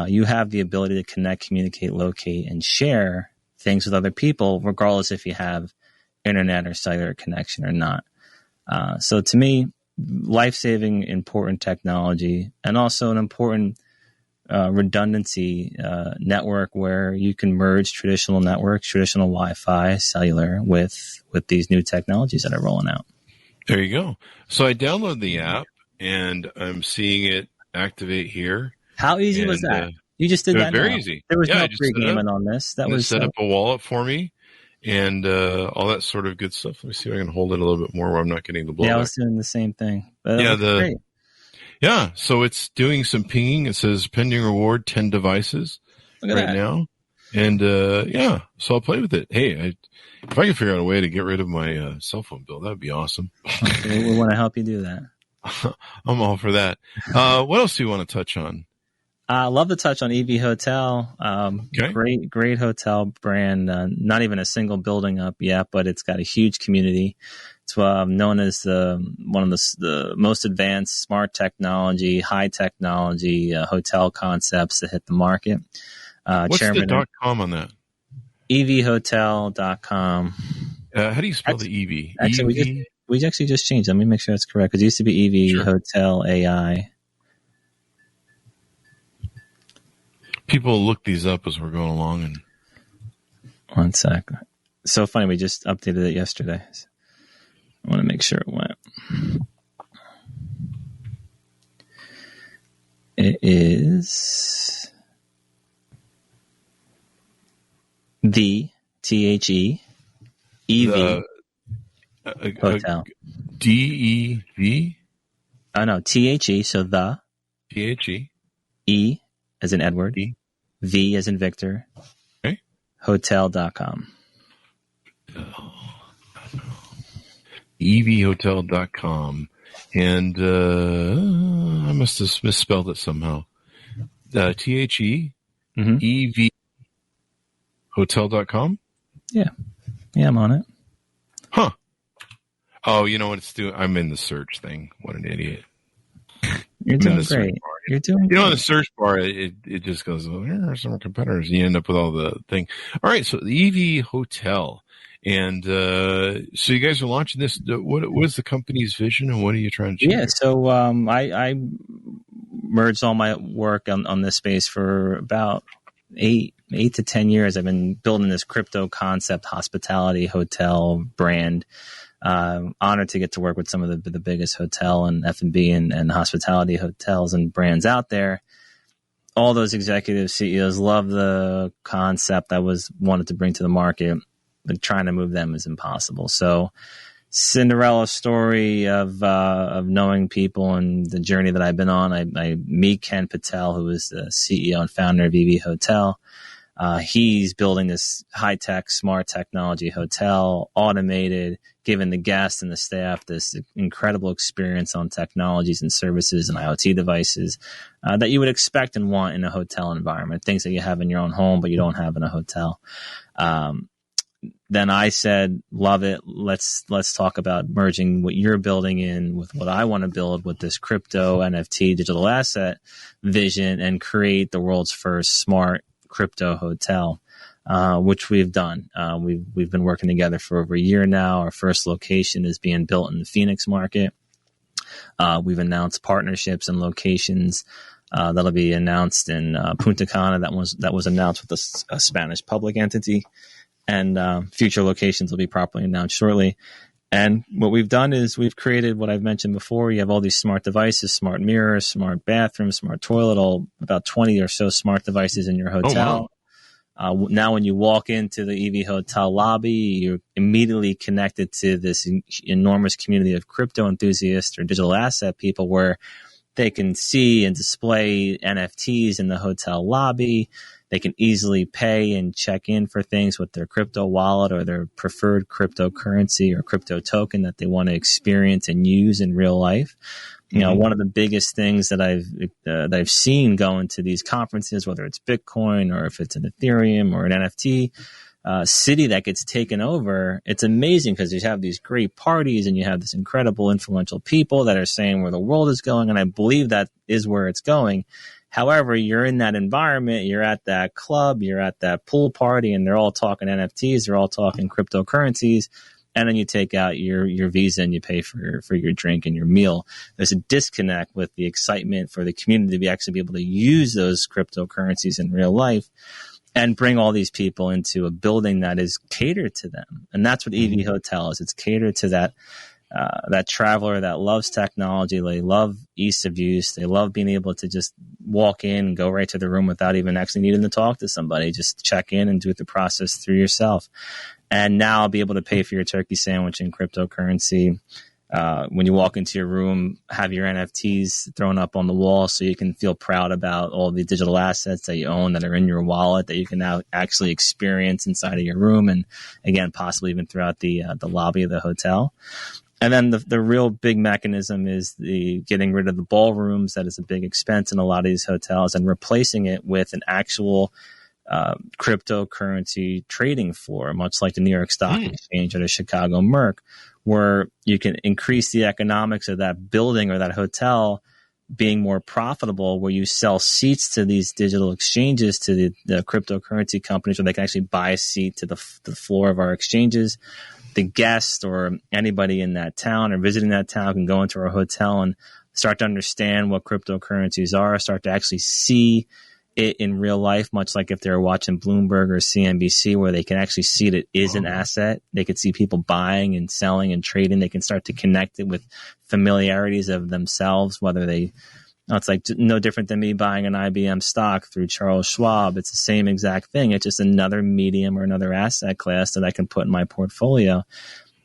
you have the ability to connect, communicate, locate, and share things with other people, regardless if you have internet or cellular connection or not. So to me, life-saving, important technology, and also an important redundancy network where you can merge traditional networks, traditional Wi-Fi, cellular with these new technologies that are rolling out. There you go. So I downloaded the app, and I'm seeing it activate here. How easy was that? You just did that? Very easy. There was no pre-gaming on this. That was set up a wallet for me, and all that sort of good stuff. Let me see if I can hold it a little bit more where I'm not getting the blowback. Yeah, I was doing the same thing. But great. Yeah, so it's doing some pinging. It says pending reward 10 devices right now. And so I'll play with it. Hey, if I can figure out a way to get rid of my cell phone bill, that would be awesome. Okay, we want to help you do that. I'm all for that. What else do you want to touch on? I love to touch on EV Hotel. Great hotel brand. Not even a single building up yet, but it's got a huge community. It's known as one of the most advanced smart technology, high technology hotel concepts that hit the market. What's the .com on that? evhotel.com. How do you spell the EV? Actually, we actually just changed. Let me make sure it's correct, because it used to be EV Hotel AI. People look these up as we're going along. And one sec. So funny, we just updated it yesterday. So I want to make sure it went. It is the THE EV Hotel. DEV? Oh no, THE. So the THE E as in Edward. E. V as in Victor. Okay. Hotel.com. evhotel.com. And I must have misspelled it somehow. THE EV hotel.com? Yeah. Yeah, I'm on it. Huh. Oh, you know what it's doing? I'm in the search thing. What an idiot. You're doing great. You're doing great. On the search bar, it just goes, well, here are some competitors. And you end up with all the thing. All right, so the EV Hotel. And so you guys are launching this. What is the company's vision, and what are you trying to achieve? Yeah, so I merged all my work on this space for about 8 to 10 years. I've been building this crypto concept, hospitality hotel brand. Honored to get to work with some of the biggest hotel and F&B and hospitality hotels and brands out there. All those executive CEOs love the concept I wanted to bring to the market, but trying to move them is impossible. So Cinderella story of knowing people and the journey that I've been on. I meet Ken Patel, who is the CEO and founder of EV Hotel. He's building this high-tech, smart technology hotel, automated, giving the guests and the staff this incredible experience on technologies and services and IoT devices that you would expect and want in a hotel environment, things that you have in your own home but you don't have in a hotel. Then I said, love it. Let's talk about merging what you're building in with what I want to build with this crypto, NFT, digital asset vision, and create the world's first smart crypto hotel, which we've done. We've been working together for over a year now. Our first location is being built in the Phoenix market. We've announced partnerships and locations that'll be announced in Punta Cana. That was announced with a Spanish public entity, and future locations will be properly announced shortly. And what we've done is we've created what I've mentioned before. You have all these smart devices, smart mirrors, smart bathroom, smart toilet, all about 20 or so smart devices in your hotel. Oh, wow. Now, when you walk into the EV Hotel lobby, you're immediately connected to this enormous community of crypto enthusiasts or digital asset people where they can see and display NFTs in the hotel lobby. They can easily pay and check in for things with their crypto wallet or their preferred cryptocurrency or crypto token that they want to experience and use in real life. You know, one of the biggest things that I've seen going to these conferences, whether it's Bitcoin or if it's an Ethereum or an NFT city that gets taken over, it's amazing because you have these great parties and you have this incredible influential people that are saying where the world is going, and I believe that is where it's going. However, you're in that environment, you're at that club, you're at that pool party, and they're all talking NFTs, they're all talking cryptocurrencies, and then you take out your Visa and you pay for your drink and your meal. There's a disconnect with the excitement for the community to actually be able to use those cryptocurrencies in real life and bring all these people into a building that is catered to them. And that's what EV Hotel is. It's catered to that traveler that loves technology. They love ease of use. They love being able to just walk in and go right to the room without even actually needing to talk to somebody. Just check in and do the process through yourself. And now be able to pay for your turkey sandwich in cryptocurrency. When you walk into your room, have your NFTs thrown up on the wall so you can feel proud about all the digital assets that you own that are in your wallet that you can now actually experience inside of your room and, again, possibly even throughout the lobby of the hotel. And then the real big mechanism is the getting rid of the ballrooms. That is a big expense in a lot of these hotels and replacing it with an actual cryptocurrency trading floor, much like the New York Stock Exchange or the Chicago Merc, where you can increase the economics of that building or that hotel being more profitable, where you sell seats to these digital exchanges, to the cryptocurrency companies, where they can actually buy a seat to the floor of our exchanges. The guest or anybody in that town or visiting that town can go into our hotel and start to understand what cryptocurrencies are, start to actually see it in real life, much like if they're watching Bloomberg or CNBC, where they can actually see it is an asset. They can see people buying and selling and trading. They can start to connect it with familiarities of themselves, whether they, it's like no different than me buying an IBM stock through Charles Schwab. It's the same exact thing. It's just another medium or another asset class that I can put in my portfolio.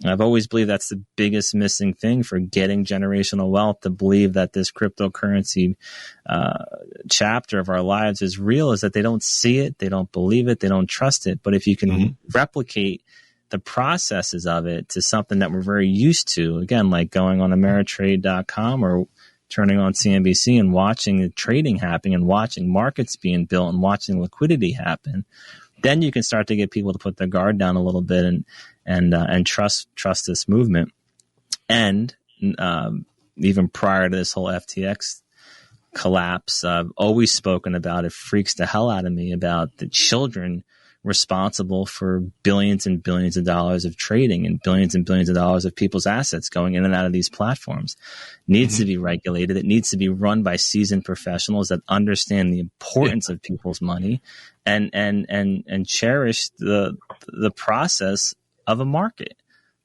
I've always believed that's the biggest missing thing for getting generational wealth, to believe that this cryptocurrency chapter of our lives is real, is that they don't see it, they don't believe it, they don't trust it. But if you can replicate the processes of it to something that we're very used to, again, like going on Ameritrade.com or turning on CNBC and watching the trading happening and watching markets being built and watching liquidity happen, then you can start to get people to put their guard down a little bit and trust this movement. And even prior to this whole FTX collapse, I've always spoken about, it freaks the hell out of me, about the children responsible for billions and billions of dollars of trading and billions of dollars of people's assets going in and out of these platforms. Needs to be regulated. It needs to be run by seasoned professionals that understand the importance of people's money and cherish the process of a market.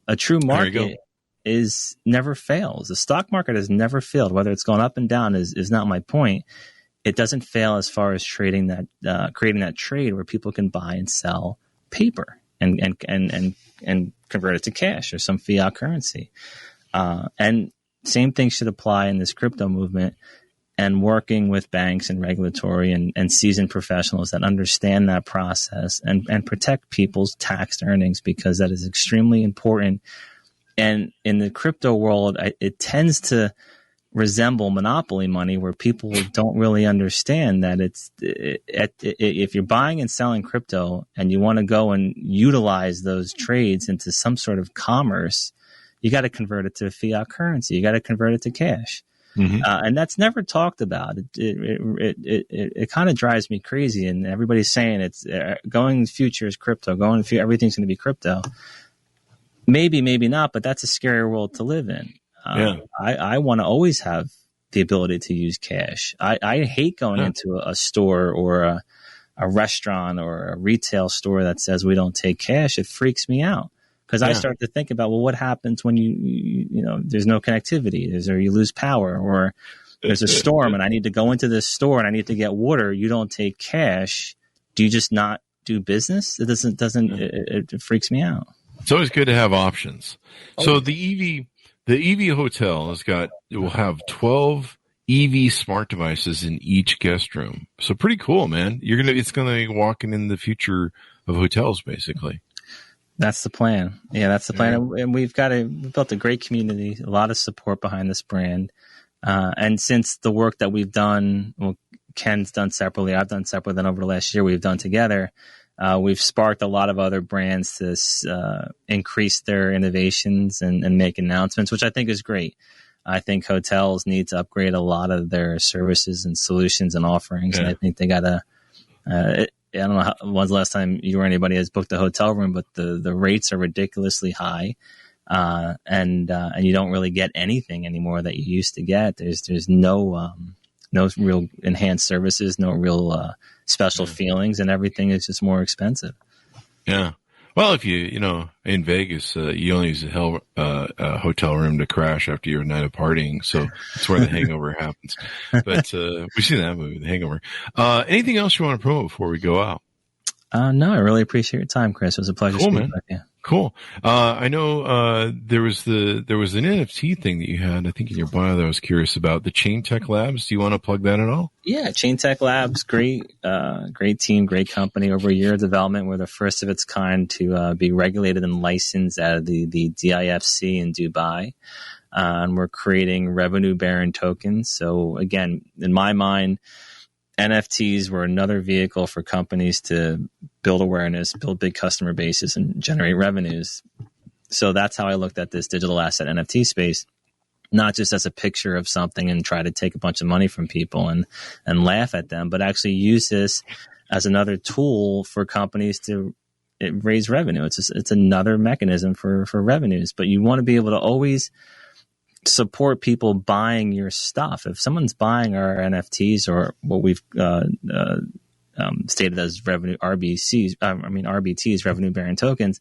A true market is never fails. The stock market has never failed. Whether it's gone up and down is not my point. It doesn't fail as far as trading that, creating that trade where people can buy and sell paper and convert it to cash or some fiat currency. And same thing should apply in this crypto movement, and working with banks and regulatory and seasoned professionals that understand that process and protect people's taxed earnings, because that is extremely important. And in the crypto world, it tends to resemble monopoly money, where people don't really understand that if you're buying and selling crypto and you want to go and utilize those trades into some sort of commerce, you got to convert it to fiat currency. You got to convert it to cash. And that's never talked about. It kind of drives me crazy. And everybody's saying it's going future is crypto, everything's going to be crypto. Maybe, maybe not, but that's a scary world to live in. I want to always have the ability to use cash. I hate going into a store or a restaurant or a retail store that says we don't take cash. It freaks me out, Because I start to think about, well, what happens when there's no connectivity, or you lose power, or there's a storm and I need to go into this store and I need to get water. You don't take cash. Do you just not do business? It freaks me out. It's always good to have options. So the EV hotel will have 12 EV smart devices in each guest room. So pretty cool, man. It's gonna be walking in the future of hotels, basically. That's the plan. Yeah, that's the plan. And we've built a great community, a lot of support behind this brand. And since the work that we've done, well, Ken's done separately, I've done separately, then over the last year we've done together, we've sparked a lot of other brands to increase their innovations and make announcements, which I think is great. I think hotels need to upgrade a lot of their services and solutions and offerings. Yeah. And I think they got to, I don't know when's the last time you or anybody has booked a hotel room, but the rates are ridiculously high. And you don't really get anything anymore that you used to get. There's no real enhanced services, no real special feelings, and everything is just more expensive. Yeah. Well, if in Vegas, you only use a hotel room to crash after your night of partying, so that's where the hangover happens. But we've seen that movie, The Hangover. Anything else you want to promote before we go out? No, I really appreciate your time, Chris. It was a pleasure speaking with you. Cool. I know there was an NFT thing that you had, I think, in your bio that I was curious about. The Chain Tech Labs. Do you want to plug that at all? Yeah, Chain Tech Labs, great team, great company. Over a year of development, we're the first of its kind to be regulated and licensed out of the DIFC in Dubai. And we're creating revenue-bearing tokens. So again, in my mind, NFTs were another vehicle for companies to build awareness, build big customer bases, and generate revenues. So that's how I looked at this digital asset NFT space, not just as a picture of something and try to take a bunch of money from people and laugh at them, but actually use this as another tool for companies to raise revenue. It's another mechanism for revenues, but you want to be able to always support people buying your stuff. If someone's buying our NFTs or what we've stated as RBTs, revenue bearing tokens,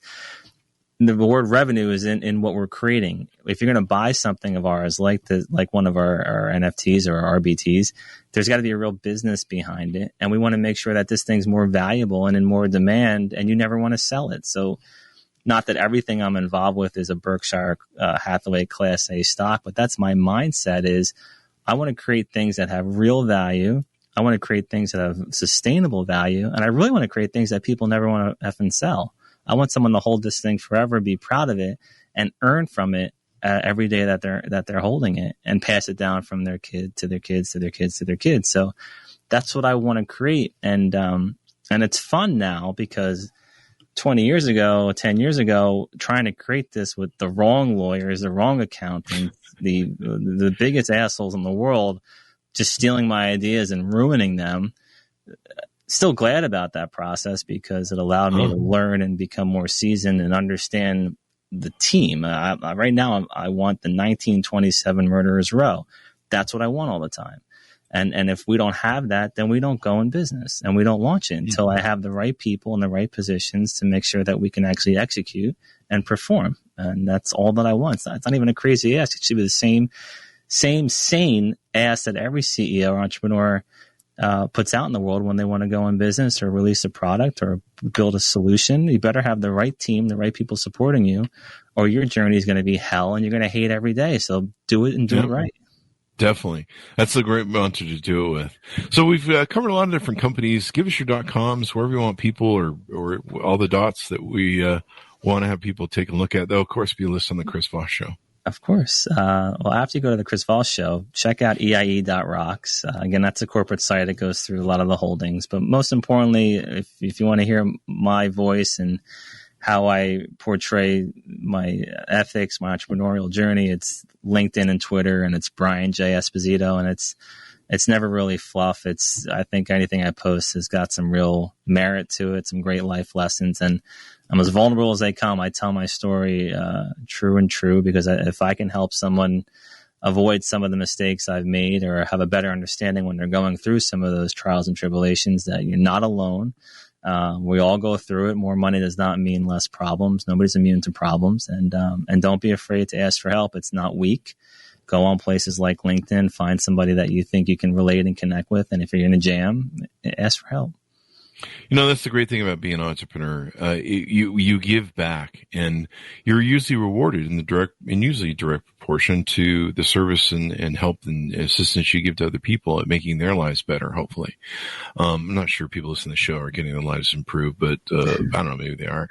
the word revenue is in what we're creating. If you're going to buy something of ours, like one of our NFTs or our RBTs, there's got to be a real business behind it. And we want to make sure that this thing's more valuable and in more demand, and you never want to sell it. So not that everything I'm involved with is a Berkshire Hathaway Class A stock, but that's my mindset is I want to create things that have real value. I want to create things that have sustainable value. And I really want to create things that people never want to effing sell. I want someone to hold this thing forever, be proud of it, and earn from it every day that they're holding it, and pass it down from their kid to their kids to their kids to their kids. So that's what I want to create. And it's fun now because 20 years ago, 10 years ago, trying to create this with the wrong lawyers, the wrong accountants, the biggest assholes in the world, just stealing my ideas and ruining them. Still glad about that process because it allowed me to learn and become more seasoned and understand the team. Right now, I want the 1927 Murderers Row. That's what I want all the time. And if we don't have that, then we don't go in business and we don't launch it until I have the right people in the right positions to make sure that we can actually execute and perform. And that's all that I want. It's not even a crazy ask. It should be the same sane ask that every CEO or entrepreneur puts out in the world when they want to go in business or release a product or build a solution. You better have the right team, the right people supporting you, or your journey is going to be hell and you're going to hate every day. So do it and do it right. Definitely. That's a great mantra to do it with. So we've covered a lot of different companies. Give us your .coms, wherever you want people or all the dots that we want to have people take a look at. They'll, of course, be listed on the Chris Voss Show. Of course. Well, after you go to the Chris Voss Show, check out EIE.rocks. Again, that's a corporate site that goes through a lot of the holdings. But most importantly, if you want to hear my voice and how I portray my ethics, my entrepreneurial journey, it's LinkedIn and Twitter, and it's Brian J. Esposito, and it's never really fluff. I think anything I post has got some real merit to it, some great life lessons, and I'm as vulnerable as they come. I tell my story true because if I can help someone avoid some of the mistakes I've made or have a better understanding when they're going through some of those trials and tribulations, that you're not alone. We all go through it. More money does not mean less problems. Nobody's immune to problems, and don't be afraid to ask for help. It's not weak. Go on places like LinkedIn, find somebody that you think you can relate and connect with, and if you're in a jam, ask for help. That's the great thing about being an entrepreneur. You give back, and you're usually rewarded in the usually direct proportion to the service and help and assistance you give to other people at making their lives better, hopefully. I'm not sure people listening to the show are getting their lives improved, but I don't know, maybe they are.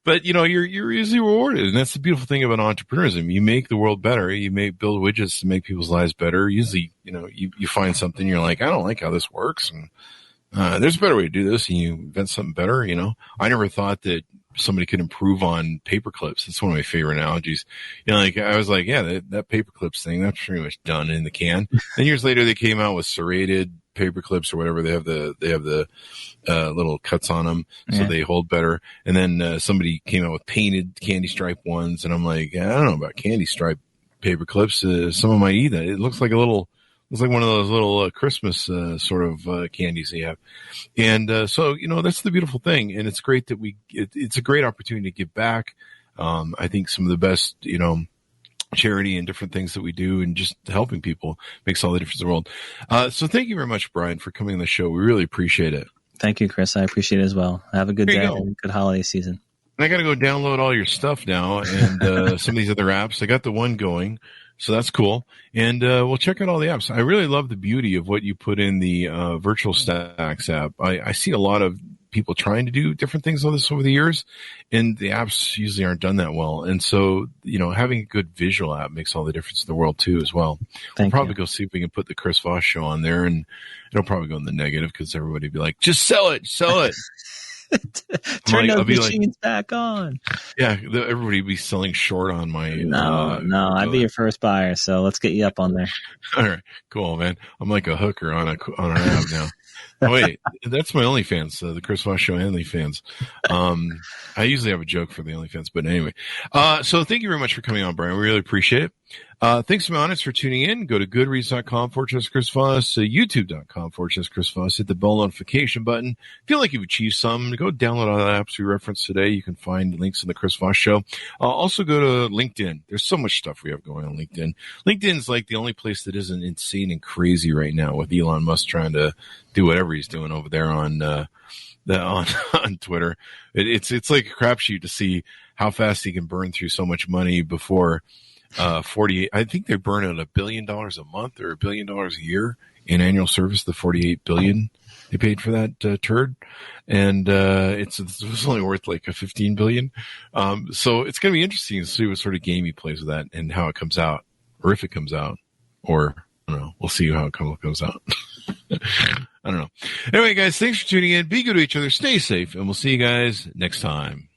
But you're usually rewarded, and that's the beautiful thing about entrepreneurism. You make the world better. You build widgets to make people's lives better. Usually, you find something, you're like, I don't like how this works, and there's a better way to do this, and you invent something better. I never thought that somebody could improve on paper clips. That's one of my favorite analogies. I was like, yeah, that paper clips thing, that's pretty much done in the can. Then years later, they came out with serrated paper clips or whatever. They have the little cuts on them, so they hold better. And then somebody came out with painted candy stripe ones, and I'm like, I don't know about candy stripe paper clips. Someone might eat that. It looks like one of those little Christmas sort of candies they have. And so that's the beautiful thing. And it's great that it's a great opportunity to give back. I think some of the best, charity and different things that we do and just helping people makes all the difference in the world. So thank you very much, Brian, for coming on the show. We really appreciate it. Thank you, Chris. I appreciate it as well. Have a good day and good holiday season. And I got to go download all your stuff now and some of these other apps. I got the one going. So that's cool. And we'll check out all the apps. I really love the beauty of what you put in the Virtual Stacks app. I see a lot of people trying to do different things on this over the years, and the apps usually aren't done that well. And so, having a good visual app makes all the difference in the world too as well. We'll probably go see if we can put the Chris Voss show on there, and it'll probably go in the negative because everybody will be like, just sell it. Turn those machines back on. Yeah, everybody will be selling short on my. No, I'd be your first buyer, so let's get you up on there. All right, cool, man. I'm like a hooker on an app now. Oh, wait, that's my OnlyFans, the Chris Voss Show OnlyFans. I usually have a joke for the OnlyFans, but anyway. So thank you very much for coming on, Brian. We really appreciate it. Thanks to my audience for tuning in. Go to goodreads.com/Chris Voss, youtube.com/Chris Voss. Hit the bell notification button. Feel like you've achieved some. Go download all the apps we referenced today. You can find links in the Chris Voss Show. Also go to LinkedIn. There's so much stuff we have going on LinkedIn. LinkedIn's like the only place that isn't insane and crazy right now with Elon Musk trying to do whatever he's doing over there on Twitter. It's like a crapshoot to see how fast he can burn through so much money before 48. I think they burn out $1 billion a month or $1 billion a year in annual service. The $48 billion they paid for that turd, and it's only worth like a $15 billion. So it's going to be interesting to see what sort of game he plays with that and how it comes out, or if it comes out, or I don't know. We'll see how it comes out. I don't know. Anyway, guys, thanks for tuning in. Be good to each other. Stay safe, and we'll see you guys next time.